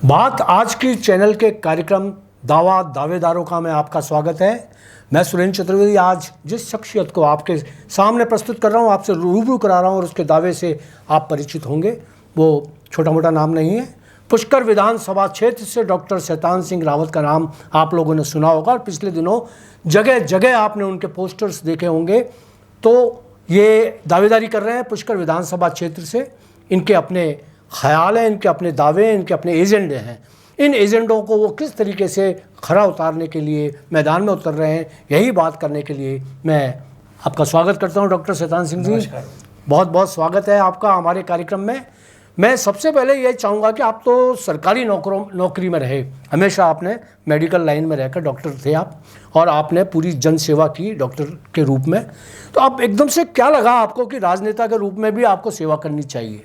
बात आज की चैनल के कार्यक्रम दावा दावेदारों का में आपका स्वागत है। मैं सुरेंद्र चतुर्वेदी आज जिस शख्सियत को आपके सामने प्रस्तुत कर रहा हूँ, आपसे रूबरू करा रहा हूँ और उसके दावे से आप परिचित होंगे, वो छोटा मोटा नाम नहीं है। पुष्कर विधानसभा क्षेत्र से डॉक्टर शैतान सिंह रावत का नाम आप लोगों ने सुना होगा और पिछले दिनों जगह जगह आपने उनके पोस्टर्स देखे होंगे। तो ये दावेदारी कर रहे हैं पुष्कर विधानसभा क्षेत्र से। इनके अपने ख्याल हैं, इनके अपने दावे हैं, इनके अपने एजेंडे हैं। इन एजेंडों को वो किस तरीके से खरा उतारने के लिए मैदान में उतर रहे हैं, यही बात करने के लिए मैं आपका स्वागत करता हूं। डॉक्टर शैतान सिंह जी, बहुत बहुत स्वागत है आपका हमारे कार्यक्रम में। मैं सबसे पहले ये चाहूँगा कि आप तो सरकारी नौकरी में रहे, हमेशा आपने मेडिकल लाइन में रहकर डॉक्टर थे आप, और आपने पूरी जन सेवा की डॉक्टर के रूप में। तो आप एकदम से क्या लगा आपको कि राजनेता के रूप में भी आपको सेवा करनी चाहिए?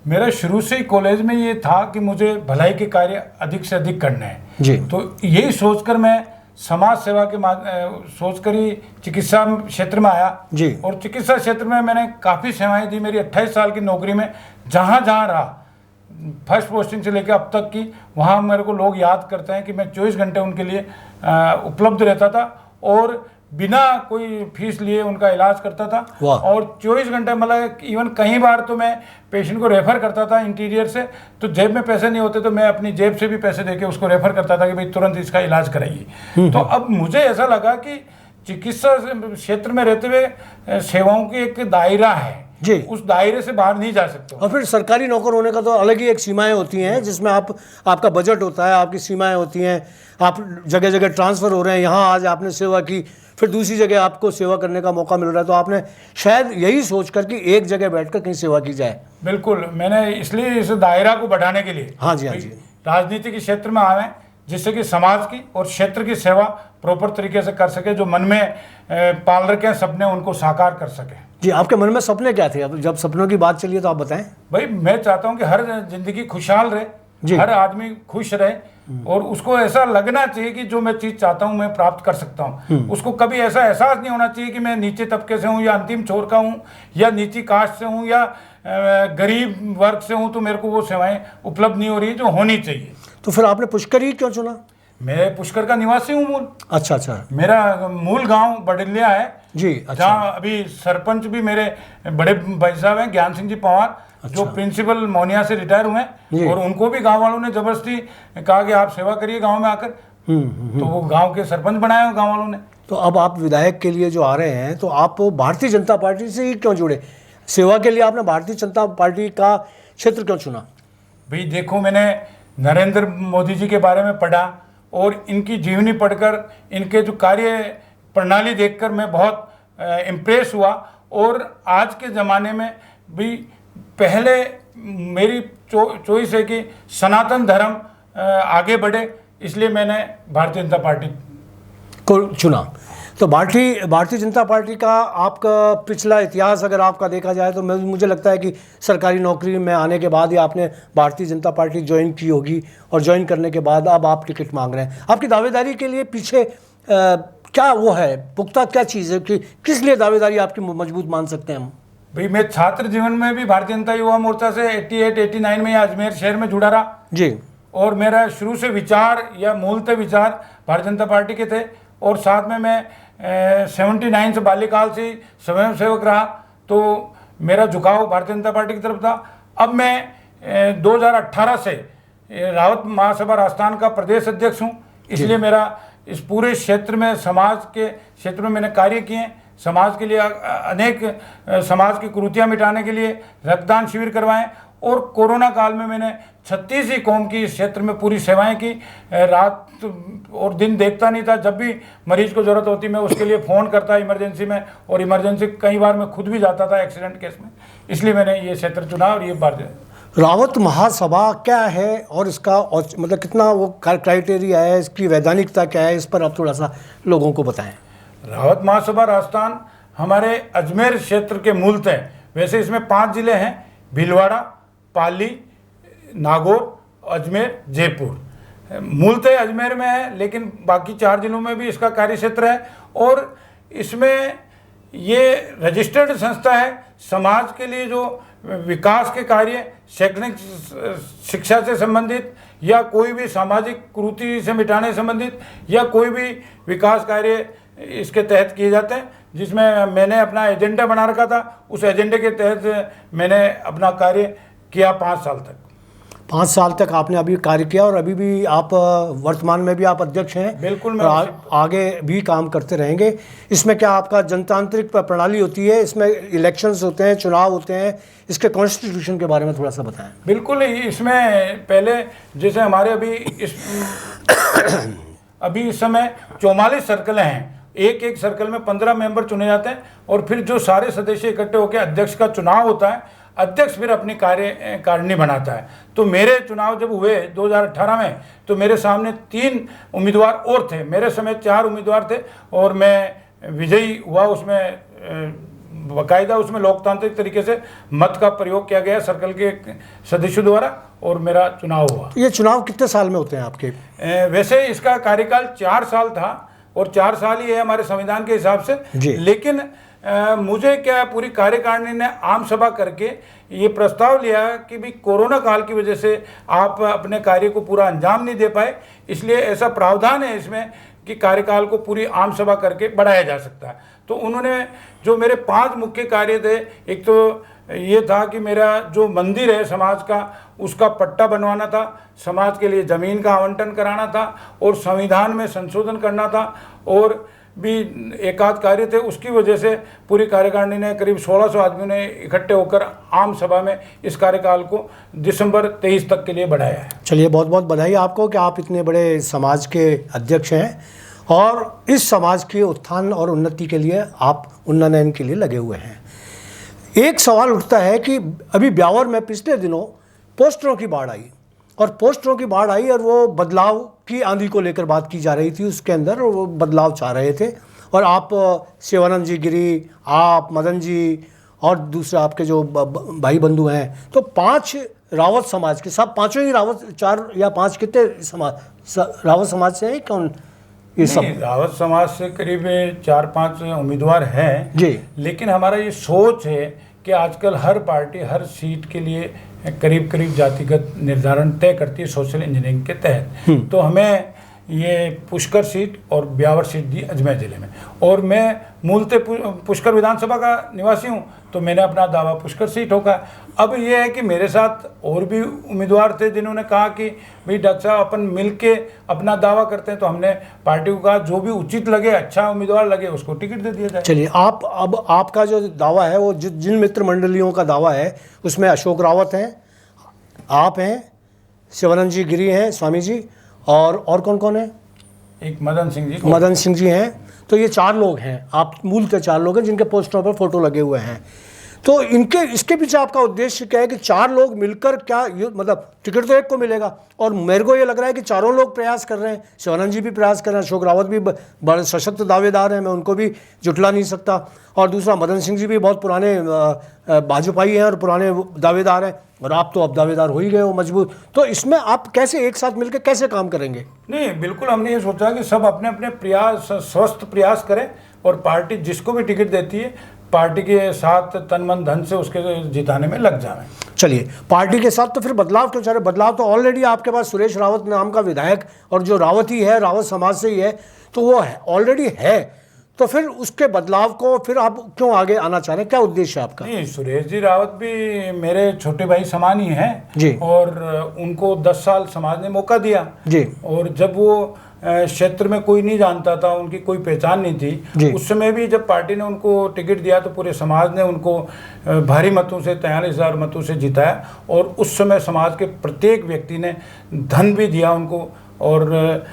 मेरा शुरू से ही कॉलेज में ये था कि मुझे भलाई के कार्य अधिक से अधिक करने हैं जी। तो यही सोचकर मैं समाज सेवा के सोचकर ही चिकित्सा क्षेत्र में आया जी। और चिकित्सा क्षेत्र में मैंने काफ़ी सेवाएं दी। मेरी 28 साल की नौकरी में जहाँ जहाँ रहा, फर्स्ट पोस्टिंग से लेकर अब तक की, वहाँ मेरे को लोग याद करते हैं कि मैं 24 घंटे उनके लिए उपलब्ध रहता था और बिना कोई फीस लिए उनका इलाज करता था। और 24 घंटे मतलब इवन कई बार तो मैं पेशेंट को रेफर करता था इंटीरियर से, तो जेब में पैसे नहीं होते तो मैं अपनी जेब से भी पैसे देके उसको रेफर करता था कि भाई तुरंत इसका इलाज कराइए। तो अब मुझे ऐसा लगा कि चिकित्सा क्षेत्र में रहते हुए सेवाओं की एक दायरा है जी, उस दायरे से बाहर नहीं जा सकते। और फिर सरकारी नौकर होने का तो अलग ही एक सीमाएं होती हैं, जिसमें आपका बजट होता है, आपकी सीमाएं होती हैं, आप जगह जगह ट्रांसफ़र हो रहे हैं। यहाँ आज आपने सेवा की, फिर दूसरी जगह आपको सेवा करने का मौका मिल रहा है, तो आपने शायद यही सोच कर कि एक जगह बैठकर कहीं सेवा की जाए। बिल्कुल, मैंने इसलिए इस दायरा को बढ़ाने के लिए हाँ जी राजनीति के क्षेत्र में आए, जिससे कि समाज की और क्षेत्र की सेवा प्रॉपर तरीके से कर सके, जो मन में पाल रखे सपने उनको साकार कर सके। जी, आपके मन में सपने क्या थे? अब जब सपनों की बात चलिए तो आप बताएं। भाई मैं चाहता हूं कि हर जिंदगी खुशहाल रहे, हर आदमी खुश रहे और उसको ऐसा लगना चाहिए कि जो मैं चीज चाहता हूं मैं प्राप्त कर सकता हूं। उसको कभी ऐसा एहसास नहीं होना चाहिए कि मैं नीचे तबके से हूं या अंतिम छोर का हूं या नीची कास्ट से हूं या गरीब वर्ग से हूं तो मेरे को वो सेवाएं उपलब्ध नहीं हो रही जो होनी चाहिए। तो फिर आपने पुष्कर ही क्यों चुना? मैं पुष्कर का निवासी हूँ मूल। अच्छा। मेरा मूल गांव बडलिया है जी। अच्छा। जहाँ अभी सरपंच भी मेरे बड़े भाई साहब हैं, ज्ञान सिंह जी पंवार। अच्छा। जो प्रिंसिपल मोनिया से रिटायर हुए हैं और उनको भी गांव वालों ने जबरदस्ती कहा कि आप सेवा करिए गांव में आकर। तो वो गांव के सरपंच बनाए गांव वालों ने। तो अब आप विधायक के लिए जो आ रहे हैं, तो आप भारतीय जनता पार्टी से ही क्यों जुड़े? सेवा के लिए आपने भारतीय जनता पार्टी का क्षेत्र क्यों चुना? भाई देखो, मैंने नरेंद्र मोदी जी के बारे में पढ़ा और इनकी जीवनी पढ़कर इनके जो कार्य प्रणाली देखकर मैं बहुत इम्प्रेस हुआ। और आज के ज़माने में भी पहले मेरी चॉइस है कि सनातन धर्म आगे बढ़े, इसलिए मैंने भारतीय जनता पार्टी को चुना। तो भारतीय जनता पार्टी का आपका पिछला इतिहास अगर आपका देखा जाए तो मुझे लगता है कि सरकारी नौकरी में आने के बाद ही आपने भारतीय जनता पार्टी ज्वाइन की होगी और ज्वाइन करने के बाद अब आप टिकट मांग रहे हैं। आपकी दावेदारी के लिए पीछे क्या वो है, पुख्ता क्या चीज़ है कि किस लिए दावेदारी आपकी मजबूत मान सकते हैं हम? भाई मैं छात्र जीवन में भी भारतीय जनता युवा मोर्चा से 88-89 में अजमेर शहर में जुड़ा रहा जी। और मेरा शुरू से विचार या मूलतः विचार भारतीय जनता पार्टी के थे। और साथ में मैं 79 से बाल्यकाल से स्वयं सेवक रहा, तो मेरा झुकाव भारतीय जनता पार्टी की तरफ था। अब मैं 2018 से रावत महासभा राजस्थान का प्रदेश अध्यक्ष हूँ, इसलिए मेरा इस पूरे क्षेत्र में समाज के क्षेत्र में मैंने कार्य किए। समाज के लिए अनेक समाज की कुरीतियाँ मिटाने के लिए रक्तदान शिविर करवाएं और कोरोना काल में मैंने 36 कौम की इस क्षेत्र में पूरी सेवाएं की। रात और दिन देखता नहीं था, जब भी मरीज को ज़रूरत होती मैं उसके लिए फ़ोन करता इमरजेंसी में, और इमरजेंसी कई बार मैं खुद भी जाता था एक्सीडेंट केस में। इसलिए मैंने ये क्षेत्र चुना। और ये बात रावत महासभा क्या है और इसका मतलब कितना वो क्राइटेरिया है, इसकी वैधानिकता क्या है, इस पर आप थोड़ा सा लोगों को बताएं। रावत महासभा राजस्थान हमारे अजमेर क्षेत्र के मूलतः, वैसे इसमें 5 जिले हैं, भीलवाड़ा, पाली, नागौर, अजमेर, जयपुर। मूलतः अजमेर में है लेकिन बाकी 4 जिलों में भी इसका कार्य क्षेत्र है। और इसमें ये रजिस्टर्ड संस्था है। समाज के लिए जो विकास के कार्य, शैक्षणिक शिक्षा से संबंधित या कोई भी सामाजिक कुरीति से मिटाने संबंधित या कोई भी विकास कार्य इसके तहत किए जाते हैं, जिसमें मैंने अपना एजेंडा बना रखा था। उस एजेंडे के तहत मैंने अपना कार्य किया 5 साल तक। 5 साल तक आपने अभी कार्य किया और अभी भी आप वर्तमान में भी आप अध्यक्ष हैं। बिल्कुल, मैं आगे भी काम करते रहेंगे। इसमें क्या आपका जनतांत्रिक प्रणाली होती है, इसमें इलेक्शंस होते हैं, चुनाव होते हैं, इसके कॉन्स्टिट्यूशन के बारे में थोड़ा सा बताएं। बिल्कुल, इसमें पहले जैसे हमारे अभी इस समय 44 सर्कल हैं। एक सर्कल में 15 मेंबर चुने जाते हैं और फिर जो सारे सदस्य इकट्ठे होकर अध्यक्ष का चुनाव होता है। अध्यक्ष फिर अपनी कार्यकारिणी बनाता है। तो मेरे चुनाव जब हुए 2018 में, तो मेरे सामने 3 उम्मीदवार और थे। मेरे समेत 4 उम्मीदवार थे और मैं विजयी हुआ। उसमें बाकायदा उसमें लोकतांत्रिक तरीके से मत का प्रयोग किया गया सर्कल के सदस्यों द्वारा और मेरा चुनाव हुआ। ये चुनाव कितने साल में होते हैं आपके? वैसे इसका कार्यकाल 4 साल था और 4 साल ही है हमारे संविधान के हिसाब से। लेकिन मुझे क्या पूरी कार्यकारिणी ने आम सभा करके ये प्रस्ताव लिया कि भी कोरोना काल की वजह से आप अपने कार्य को पूरा अंजाम नहीं दे पाए, इसलिए ऐसा प्रावधान है इसमें कि कार्यकाल को पूरी आम सभा करके बढ़ाया जा सकता है। तो उन्होंने जो मेरे 5 मुख्य कार्य थे, एक तो ये था कि मेरा जो मंदिर है समाज का, उसका पट्टा बनवाना था, समाज के लिए ज़मीन का आवंटन कराना था और संविधान में संशोधन करना था और भी एक आध कार्य थे। उसकी वजह से पूरी कार्यकारिणी ने करीब 1600 आदमियों ने इकट्ठे होकर आम सभा में इस कार्यकाल को दिसंबर 23 तक के लिए बढ़ाया है। चलिए, बहुत बहुत बधाई आपको कि आप इतने बड़े समाज के अध्यक्ष हैं और इस समाज के उत्थान और उन्नति के लिए आप उन्नयन के लिए लगे हुए हैं। एक सवाल उठता है कि अभी ब्यावर में पिछले दिनों पोस्टरों की बाढ़ आई और वो बदलाव की आंधी को लेकर बात की जा रही थी उसके अंदर, और वो बदलाव चाह रहे थे। और आप शिवानंद जी गिरी, आप मदन जी और दूसरे आपके जो भाई बंधु हैं, तो 5 रावत समाज के, सब पाँचों ही रावत, 4 या 5 कितने रावत समाज से हैं कौन? ये सब रावत समाज से करीब 4-5 उम्मीदवार हैं जी। लेकिन हमारा ये सोच है कि आजकल हर पार्टी हर सीट के लिए करीब जातिगत निर्धारण तय करती है सोशल इंजीनियरिंग के तहत। तो हमें ये पुष्कर सीट और ब्यावर सीट दी अजमेर जिले में, और मैं मूलतः पुष्कर विधानसभा का निवासी हूँ, तो मैंने अपना दावा पुष्कर सीट होगा। अब ये है कि मेरे साथ और भी उम्मीदवार थे जिन्होंने कहा कि भाई डॉक्टर साहब अपन मिलके अपना दावा करते हैं, तो हमने पार्टी को कहा जो भी उचित लगे, अच्छा उम्मीदवार लगे, उसको टिकट दे दिया जाए। चलिए, अब आपका जो दावा है वो जिन मित्र मंडलियों का दावा है उसमें अशोक रावत हैं, आप हैं, शिवानंद जी गिरी हैं, स्वामी जी, और कौन है? एक मदन सिंह जी हैं। तो ये 4 लोग हैं, आप मूलतः 4 लोग हैं जिनके पोस्टरों पर फोटो लगे हुए हैं। तो इसके पीछे आपका उद्देश्य क्या है कि 4 लोग मिलकर क्या मतलब टिकट तो एक को मिलेगा, और मेरे को ये लग रहा है कि चारों लोग प्रयास कर रहे हैं। शिवानंद जी भी प्रयास कर रहे हैं, अशोक रावत भी बड़े सशक्त दावेदार हैं, मैं उनको भी जुटला नहीं सकता, और दूसरा मदन सिंह जी भी बहुत पुराने भाजपाई हैं और पुराने दावेदार हैं, और आप तो अब दावेदार हो ही गए हो मजबूत। तो इसमें आप कैसे एक साथ मिलकर कैसे काम करेंगे? नहीं, बिल्कुल हमने ये सोचा कि सब अपने अपने प्रयास, स्वस्थ प्रयास करें और पार्टी जिसको भी टिकट देती है पार्टी के साथ तन मन धन से उसके जिताने में लग जाएं। चलिए, पार्टी के साथ तो फिर बदलाव क्यों चाह रहे? बदलाव तो ऑलरेडी आपके पास सुरेश रावत नाम का विधायक, और जो रावत ही है, रावत समाज से ही है, तो वो ऑलरेडी है। तो फिर उसके बदलाव को फिर आप क्यों आगे आना चाह रहे हैं? क्या उद्देश्य है आपका? नहीं, सुरेश जी रावत भी मेरे छोटे भाई समान ही हैं जी, और उनको 10 साल समाज ने मौका दिया जी। और जब वो क्षेत्र में कोई नहीं जानता था, उनकी कोई पहचान नहीं थी, उस समय भी जब पार्टी ने उनको टिकट दिया तो पूरे समाज ने उनको भारी मतों से 43,000 मतों से जिताया, और उस समय समाज के प्रत्येक व्यक्ति ने धन भी दिया उनको। और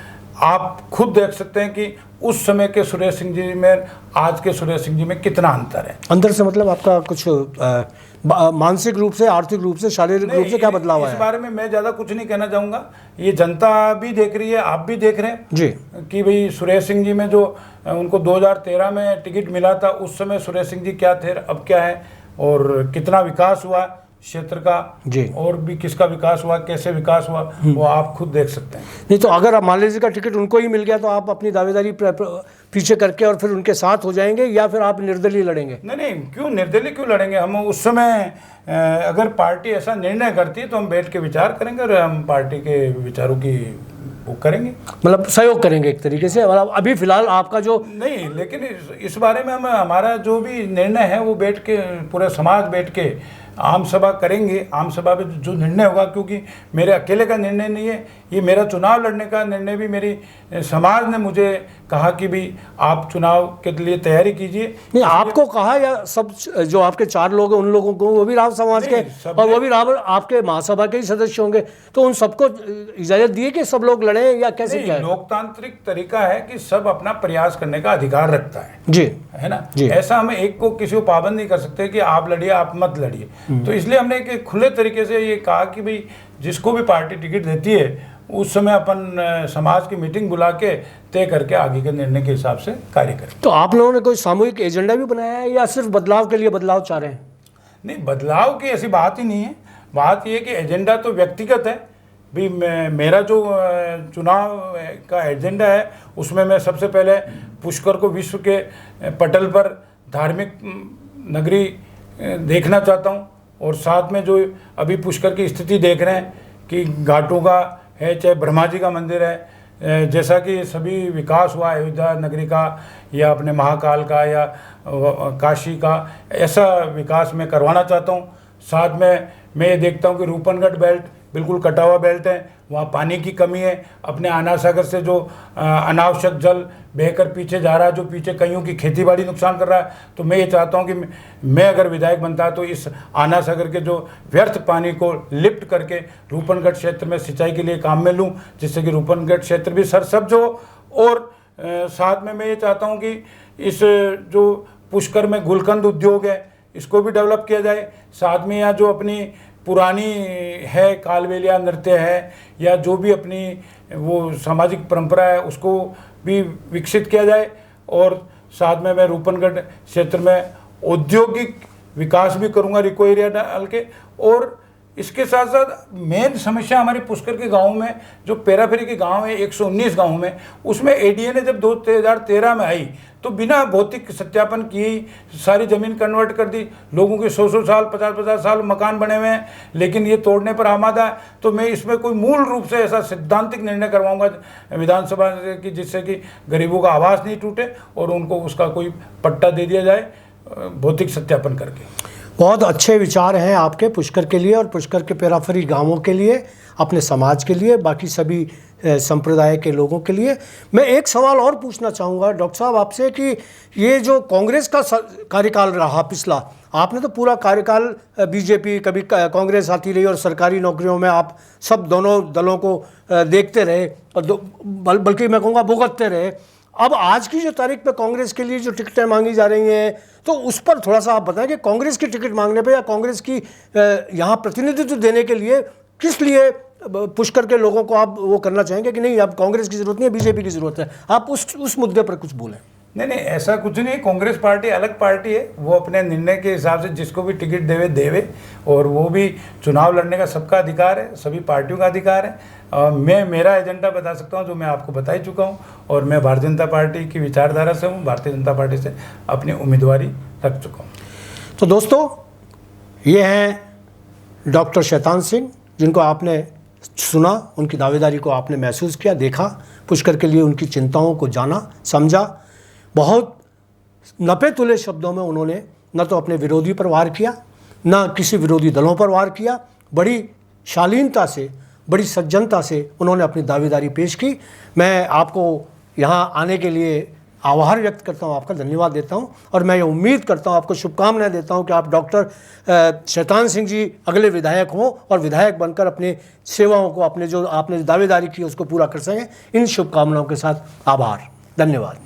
आप खुद देख सकते हैं कि उस समय के सुरेश सिंह जी में आज के सुरेश सिंह जी में कितना अंतर है। अंदर से मतलब आपका कुछ मानसिक रूप से, आर्थिक रूप से, शारीरिक रूप से क्या बदलाव है? इस बारे में मैं ज़्यादा कुछ नहीं कहना चाहूँगा, ये जनता भी देख रही है, आप भी देख रहे हैं जी, कि भाई सुरेश सिंह जी में जो उनको 2013 में टिकट मिला था, उस समय सुरेश सिंह जी क्या थे, अब क्या है, और कितना विकास हुआ। क्षेत्र का जी। और भी किसका विकास हुआ, कैसे विकास हुआ, वो आप खुद देख सकते हैं। नहीं तो अगर आप मान लीजिए का टिकट उनको ही मिल गया तो आप अपनी दावेदारी पीछे करके और फिर उनके साथ हो जाएंगे, या फिर आप निर्दलीय लड़ेंगे? नहीं, क्यों निर्दलीय क्यों लड़ेंगे? हम उस समय अगर पार्टी ऐसा निर्णय करती है तो हम बैठ के विचार करेंगे और हम पार्टी के विचारों की वो करेंगे, मतलब सहयोग करेंगे एक तरीके से। मतलब अभी फिलहाल आपका जो नहीं, लेकिन इस बारे में हम हमारा जो भी निर्णय है वो बैठ के पूरा समाज बैठ के आम सभा करेंगे। आम सभा में जो निर्णय होगा, क्योंकि मेरे अकेले का निर्णय नहीं है, ये मेरा चुनाव लड़ने का निर्णय भी मेरी समाज ने मुझे कहा कि भी आप चुनाव के लिए तैयारी कीजिए। नहीं, आपको कहा या सब जो आपके 4 लोग हैं उन लोगों को, वो भी राव समाज के और वो भी राव आपके महासभा के ही सदस्य होंगे, तो उन सबको इजाजत दिए कि सब लोग लड़े, या कैसे क्या है? लोकतांत्रिक तरीका है कि सब अपना प्रयास करने का अधिकार रखता है जी, है ना जी। ऐसा हम एक को किसी को पाबंद नहीं कर सकते कि आप लड़िए आप मत लड़िए। तो इसलिए हमने एक खुले तरीके से ये कहा कि भाई जिसको भी पार्टी टिकट देती है उस समय अपन समाज की मीटिंग बुला के तय करके आगे के निर्णय के हिसाब से कार्य करें। तो आप लोगों ने कोई सामूहिक एजेंडा भी बनाया है या सिर्फ बदलाव के लिए बदलाव चाह रहे हैं? नहीं, बदलाव की ऐसी बात ही नहीं है। बात यह है कि एजेंडा तो व्यक्तिगत है भी। मेरा जो चुनाव का एजेंडा है उसमें मैं सबसे पहले पुष्कर को विश्व के पटल पर धार्मिक नगरी देखना चाहता हूँ, और साथ में जो अभी पुष्कर की स्थिति देख रहे हैं कि घाटों का है, चाहे ब्रह्मा जी का मंदिर है, जैसा कि सभी विकास हुआ अयोध्या नगरी का या अपने महाकाल का या काशी का, ऐसा विकास मैं करवाना चाहता हूँ। साथ में मैं ये देखता हूँ कि रूपनगढ़ बेल्ट बिल्कुल कटा हुआ बेल्ट है, वहाँ पानी की कमी है। अपने आना सागर से जो अनावश्यक जल बहकर पीछे जा रहा है, जो पीछे कईयों की खेतीबाड़ी नुकसान कर रहा है, तो मैं ये चाहता हूँ कि मैं अगर विधायक बनता तो इस आना सागर के जो व्यर्थ पानी को लिफ्ट करके रूपनगढ़ क्षेत्र में सिंचाई के लिए काम में लूँ, जिससे कि रूपनगढ़ क्षेत्र भी सरसब्ज हो। और साथ में मैं ये चाहता हूँ कि इस जो पुष्कर में गुलकंद उद्योग है इसको भी डेवलप किया जाए। साथ में यहाँ जो अपनी पुरानी है कालबेलिया नृत्य है या जो भी अपनी वो सामाजिक परंपरा है उसको भी विकसित किया जाए। और साथ में मैं रूपनगढ़ क्षेत्र में औद्योगिक विकास भी करूंगा रिको एरिया डाल के। और इसके साथ साथ मेन समस्या हमारे पुष्कर के गाँव में जो पेराफेरी के गांव है 119 गाँव में, उसमें एडीए ने जब 2013 में आई तो बिना भौतिक सत्यापन किए सारी ज़मीन कन्वर्ट कर दी। लोगों के 100 साल 50 साल मकान बने हुए हैं, लेकिन ये तोड़ने पर आमादा है। तो मैं इसमें कोई मूल रूप से ऐसा सिद्धांतिक निर्णय करवाऊंगा विधानसभा की, जिससे कि गरीबों का आवास नहीं टूटे और उनको उसका कोई पट्टा दे दिया जाए भौतिक सत्यापन करके। बहुत अच्छे विचार हैं आपके पुष्कर के लिए और पुष्कर के पेराफरी गांवों के लिए, अपने समाज के लिए, बाकी सभी संप्रदाय के लोगों के लिए। मैं एक सवाल और पूछना चाहूँगा डॉक्टर साहब आपसे कि ये जो कांग्रेस का कार्यकाल रहा पिछला, आपने तो पूरा कार्यकाल बीजेपी कभी कांग्रेस आती रही और सरकारी नौकरियों में आप सब दोनों दलों को देखते रहे और बल्कि मैं कहूँगा भुगतते रहे। अब आज की जो तारीख पे कांग्रेस के लिए जो टिकटें मांगी जा रही हैं, तो उस पर थोड़ा सा आप बताएं कि कांग्रेस की टिकट मांगने पे या कांग्रेस की यहाँ प्रतिनिधित्व देने के लिए किस लिए पुष्कर के लोगों को आप वो करना चाहेंगे कि नहीं अब कांग्रेस की ज़रूरत नहीं है, बीजेपी की ज़रूरत है? आप उस मुद्दे पर कुछ बोलें। नहीं, ऐसा कुछ नहीं। कांग्रेस पार्टी अलग पार्टी है, वो अपने निर्णय के हिसाब से जिसको भी टिकट देवे और वो भी चुनाव लड़ने का सबका अधिकार है, सभी पार्टियों का अधिकार है। मैं मेरा एजेंडा बता सकता हूँ जो मैं आपको बता ही चुका हूँ, और मैं भारतीय जनता पार्टी की विचारधारा से हूँ, भारतीय जनता पार्टी से अपनी उम्मीदवारी रख चुका हूँ। तो दोस्तों, ये हैं डॉक्टर शैतान सिंह, जिनको आपने सुना, उनकी दावेदारी को आपने महसूस किया, देखा, पुष्कर के लिए उनकी चिंताओं को जाना, समझा। बहुत नपे तुले शब्दों में उन्होंने न तो अपने विरोधी पर वार किया, न किसी विरोधी दलों पर वार किया। बड़ी शालीनता से, बड़ी सज्जनता से उन्होंने अपनी दावेदारी पेश की। मैं आपको यहाँ आने के लिए आभार व्यक्त करता हूँ, आपका धन्यवाद देता हूँ, और मैं ये उम्मीद करता हूँ, आपको शुभकामनाएं देता हूँ कि आप डॉक्टर शैतान सिंह जी अगले विधायक हों और विधायक बनकर अपनी सेवाओं को, अपने जो आपने दावेदारी की उसको पूरा कर सकें। इन शुभकामनाओं के साथ आभार, धन्यवाद।